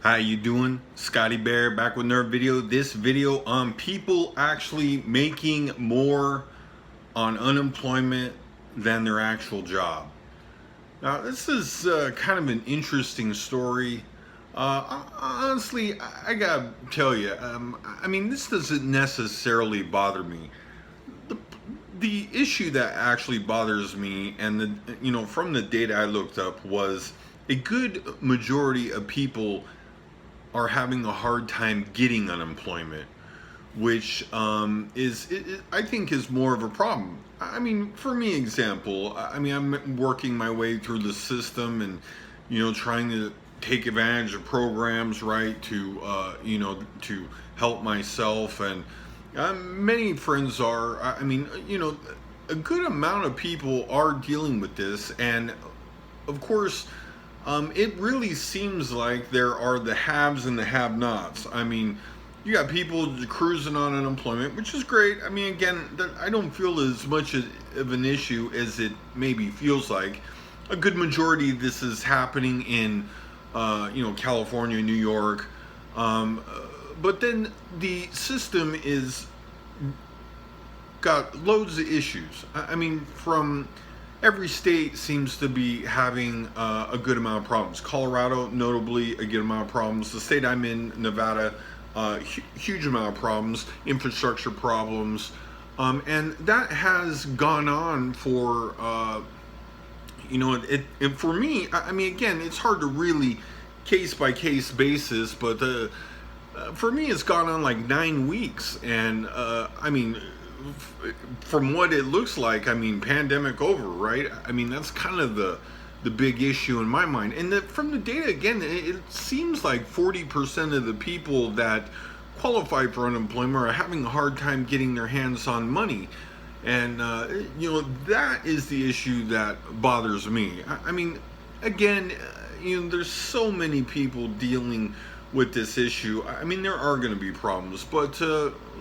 How you doing? Scotty Bear back with another video. This video on people actually making more on unemployment than their actual job. Now this is kind of an interesting story. Honestly, I gotta tell you, I mean, this doesn't necessarily bother me. The, the issue that actually bothers me, and from the data I looked up, was a good majority of people are having a hard time getting unemployment, which I think is more of a problem. I mean, for me, example, I mean, I'm working my way through the system and trying to take advantage of programs, right, to help myself, and many friends are. I mean, a good amount of people are dealing with this, and of course, it really seems like there are the haves and the have-nots. I mean, you got people cruising on unemployment, which is great. I mean, again, I don't feel as much of an issue as it maybe feels like. A good majority of this is happening in, California, New York. But then the system is got loads of issues. I mean, from every state seems to be having a good amount of problems. Colorado, notably, a good amount of problems. The state I'm in, Nevada, huge amount of problems, infrastructure problems, and that has gone on for, for me, I mean, again, it's hard to really case by case basis, but for me, it's gone on like 9 weeks, and I mean, from what it looks like, I mean, pandemic over, right? I mean, that's kind of the big issue in my mind. And from the data, again, it seems like 40% of the people that qualify for unemployment are having a hard time getting their hands on money. And, that is the issue that bothers me. I mean, again, there's so many people dealing with this issue. I mean, there are going to be problems, but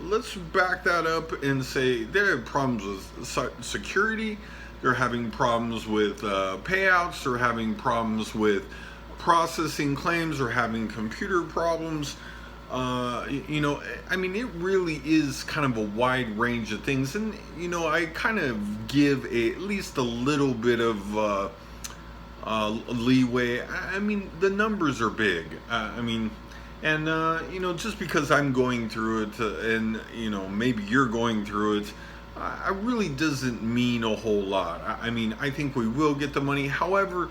let's back that up and say there are problems with security, they're having problems with payouts, they're having problems with processing claims, they're having computer problems. I mean, it really is kind of a wide range of things, and I kind of give at least a little bit of leeway. I mean, the numbers are big. I mean, and just because I'm going through it, and maybe you're going through it, I really doesn't mean a whole lot. I mean, I think we will get the money. However,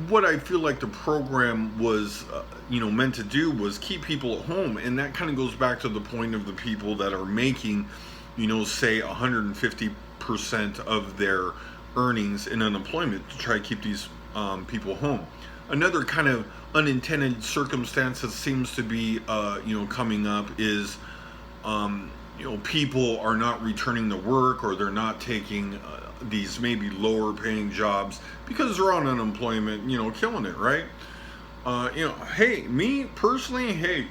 what I feel like the program was, meant to do was keep people at home, and that kind of goes back to the point of the people that are making, say 150% of their earnings in unemployment to try to keep these people home. Another kind of unintended circumstance that seems to be, coming up is, people are not returning to work, or they're not taking these maybe lower paying jobs because they're on unemployment, killing it, right? Hey, me personally, hey,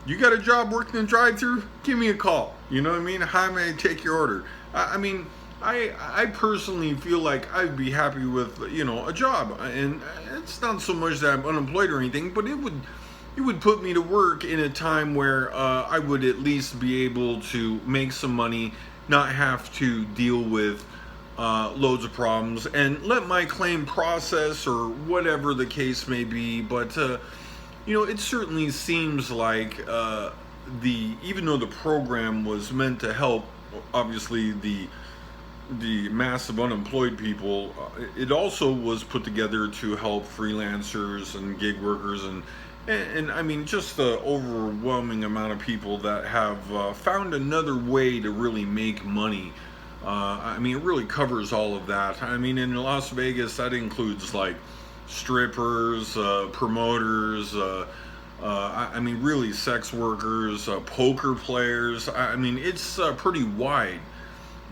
you got a job working in drive-thru? Give me a call. You know what I mean? How may I take your order? I mean, I personally feel like I'd be happy with a job, and it's not so much that I'm unemployed or anything, but it would put me to work in a time where I would at least be able to make some money, not have to deal with loads of problems, and let my claim process or whatever the case may be. But it certainly seems like even though the program was meant to help, obviously the massive unemployed people, it also was put together to help freelancers and gig workers, and I mean, just the overwhelming amount of people that have found another way to really make money. I mean, it really covers all of that. I mean, in Las Vegas, that includes like strippers, promoters, I mean, really sex workers, poker players. I mean, it's pretty wide.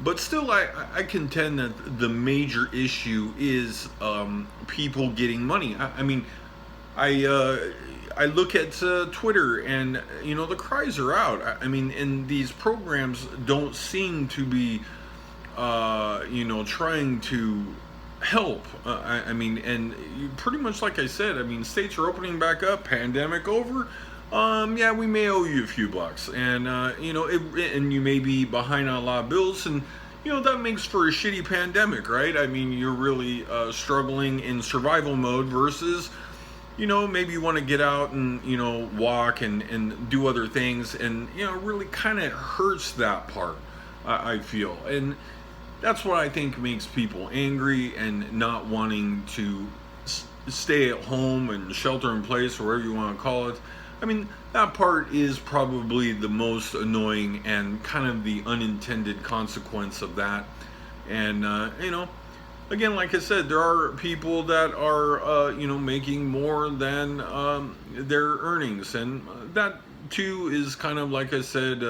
But still, I contend that the major issue is people getting money. I mean, I look at Twitter, and the cries are out. I mean, and these programs don't seem to be trying to help. I mean, and pretty much like I said, I mean, states are opening back up, pandemic over. Yeah, we may owe you a few bucks, and and you may be behind on a lot of bills, and that makes for a shitty pandemic, right? I mean, you're really struggling in survival mode versus maybe you want to get out and walk and do other things, and really kind of hurts that part, I feel. And that's what I think makes people angry and not wanting to stay at home and shelter in place, or whatever you want to call it. I mean, that part is probably the most annoying and kind of the unintended consequence of that. And again, like I said, there are people that are making more than their earnings, and that too is kind of, like I said,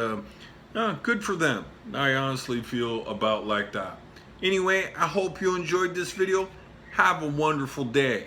good for them. I honestly feel about like that. Anyway, I hope you enjoyed this video. Have a wonderful day.